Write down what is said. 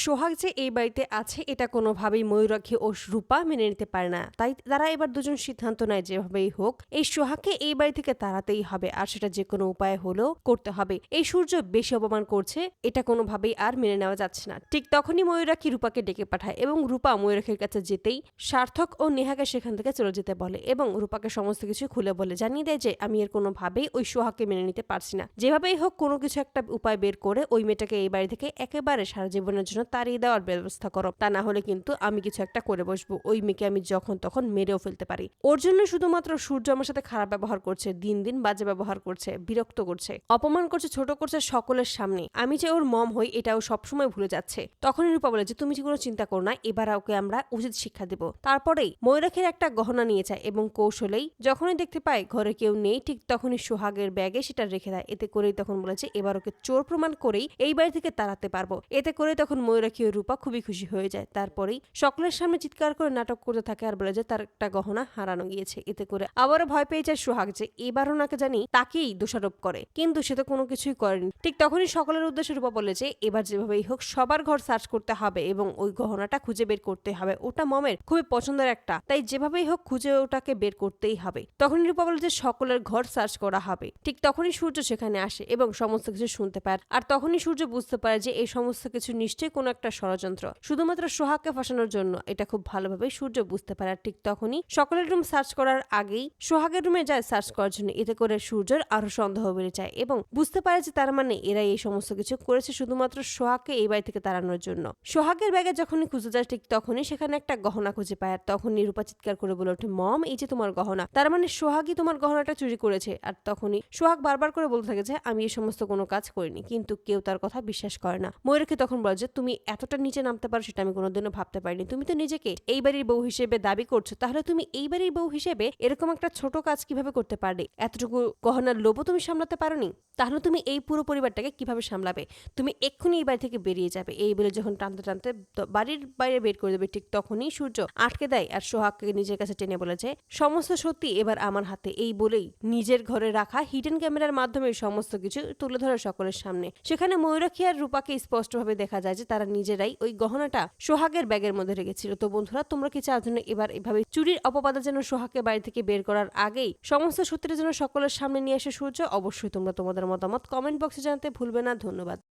সোহাগ যে এই বাড়িতে আছে এটা কোনোভাবেই ময়ূরাক্ষী ও রূপা মেনে নিতে পারে না। তাই তারা এবার দুজন সিদ্ধান্ত নেয় যেভাবেই হোক এই সোহাগকে এই বাড়ি থেকে তাড়াতেই হবে, আর সেটা যে কোনো উপায়ে হলেও করতে হবে। এই সূর্য বেশি অপমান করছে, এটা কোনোভাবেই আর মেনে নেওয়া যাচ্ছে না। ঠিক তখনই ময়ূরাক্ষী রূপাকে ডেকে পাঠায় এবং রূপা ময়ূরাক্ষীর কাছে যেতেই সার্থক ও নেহাকে সেখান থেকে চলে যেতে বলে এবং রূপাকে সমস্ত কিছু খুলে বলে জানিয়ে দেয় যে আমি এর কোনোভাবেই ওই সোহাগকে মেনে নিতে পারছি না। যেভাবেই হোক কোনো কিছু একটা উপায় বের করে ওই মেয়েটাকে এই বাড়ি থেকে একেবারে সারা জীবনের জন্য তাড়িয়ে দেওয়ার ব্যবস্থা করো, তা না হলে কিন্তু আমি কিছু একটা করে বসবো। ওই মেয়েকে আমি যখন তখন মেরেও ফেলতে পারি। ওর জন্য শুধুমাত্র সূর্য আমার সাথে খারাপ ব্যবহার করছে, দিন দিন বাজে ব্যবহার করছে, বিরক্ত করছে, অপমান করছে, ছোট করছে সকলের সামনে। আমি যে ওর মম হই এটাও সবসময় ভুলে যাচ্ছে। তখনই রূপা বলে যে তুমি কোনো চিন্তা করো না, এবার ওকে আমরা উচিত শিক্ষা দেব। তারপরেই ময়ূরাক্ষীর একটা গহনা নিয়ে যায় এবং কৌশলেই যখনই দেখতে পায় ঘরে কেউ নেই ঠিক তখনই সোহাগের ব্যাগে সেটা রেখে দেয়। এতে করেই তখন বলেছে এবার ওকে চোর প্রমাণ করেই এই বাড়ি থেকে তাড়াতে পারবো। এতে করে তখন ময়ূরাক্ষী ও রূপা খুবই খুশি হয়ে যায়। তারপরেই সকলের সামনে চিৎকার করে নাটক করতে থাকে আর বলে যে তার একটা গহনা হারানো গিয়েছে। এতে করে আবারও ভয় পেয়ে যায় সোহাগ যে এবার ওনাকে জানি তাকেই দোষারোপ করে, কিন্তু সে তো কোনো কিছুই করেনি। ঠিক তখনই সকলের উদ্দেশ্যে রূপা বলে যে এবার যেভাবেই হোক সবার ঘর সার্চ করতে হবে এবং ওই গহনাটা খুঁজে বের করতে হবে। ওটা মমের খুবই পছন্দের একটা, তাই যেভাবেই হোক খুঁজে ওটাকে বের করতেই হবে। তখনই রূপা বলে যে সকলের ঘর সার্চ করা হবে। ঠিক তখনই সূর্য সেখানে আসে এবং সমস্ত কিছু শুনতে পায়। আর তখনই সূর্য বুঝতে পারে যে এই সমস্ত কিছু নিশ্চয়ই কোনো একটা ষড়যন্ত্র, শুধুমাত্র সোহাগকে ফাঁসানোর জন্য। এটা খুব ভালোভাবে সূর্য বুঝতে পারে। আর ঠিক তখনই সকলের রুম সার্চ করার আগেই সোহাগের রুমে যায় সার্চ করার জন্য। এতে করে সূর্যের আরো সন্দেহ বেড়ে যায় এবং বুঝতে পারে যে তার মানে এরাই এই সমস্ত কিছু করেছে শুধুমাত্র সোহাগকে এই বাড়ি থেকে তাড়ানোর জন্য। সোহাগের ব্যাগে যখনই খুঁজে যায় ঠিক তখনই সেখানে একটা গহনা খুঁজে পায়। আর তখনই রূপা চিৎকার করে বলে ওঠে মম এই যে তোমার গহনা, তার মানে সোহাগই তোমার গহনাটা চুরি করেছে। আর তখনই সোহাগ বারবার করে বলতে থাকে যে আমি এই সমস্ত কোনো কাজ করিনি, কিন্তু কেউ তার কথা বিশ্বাস করে না। ময়ূরকে তখন বলে যে তুমি এতটা নিচে নামতে পারো সেটা আমি কোনোদিনও ভাবতে পারিনি। তুমি তো নিজেকে এই বাড়ির বউ হিসেবে দাবি করছো, তাহলে তুমি এই বাড়ির বউ হিসেবে এরকম একটা ছোট কাজ কিভাবে করতে পারলে? এতটুকু গহনার লোভও তুমি সামলাতে পারোনি, তাহলে তুমি এই পুরো পরিবারটাকে কিভাবে সামলাবে? তুমি এক্ষুনি এই বাড়ি থেকে বেরিয়ে যাবে। এই বলে যখন টানতে টানতে বাড়ির বাইরে বের করে দেবে ঠিক তখনই সূর্য আটকে দেয় আর সোহাগকে নিজের কাছে টেনে বলেছে সমস্ত সত্যি এবার আমার হাতে। এই বলেই নিজের ঘরে রাখা হিডেন ক্যামেরার মাধ্যমে সমস্ত কিছু তুলে ধরে সকলের সামনে। সেখানে ময়ূরাক্ষী আর রূপাকে স্পষ্টভাবে দেখা যায় যে তারা নিজেরাই ওই গহনাটা সোহাগের ব্যাগের মধ্যে রেখেছিল। তো বন্ধুরা তোমরা কি চাও জন্য এবার এভাবে চুরির অপবাদে যেন সোহাগকে বাড়ি থেকে বের করার আগেই সমস্ত সত্যিটা যেন সকলের সামনে নিয়ে আসে সূর্য? অবশ্যই তোমরা তোমাদের মতামত কমেন্ট বক্সে জানাতে ভুলবে না। ধন্যবাদ।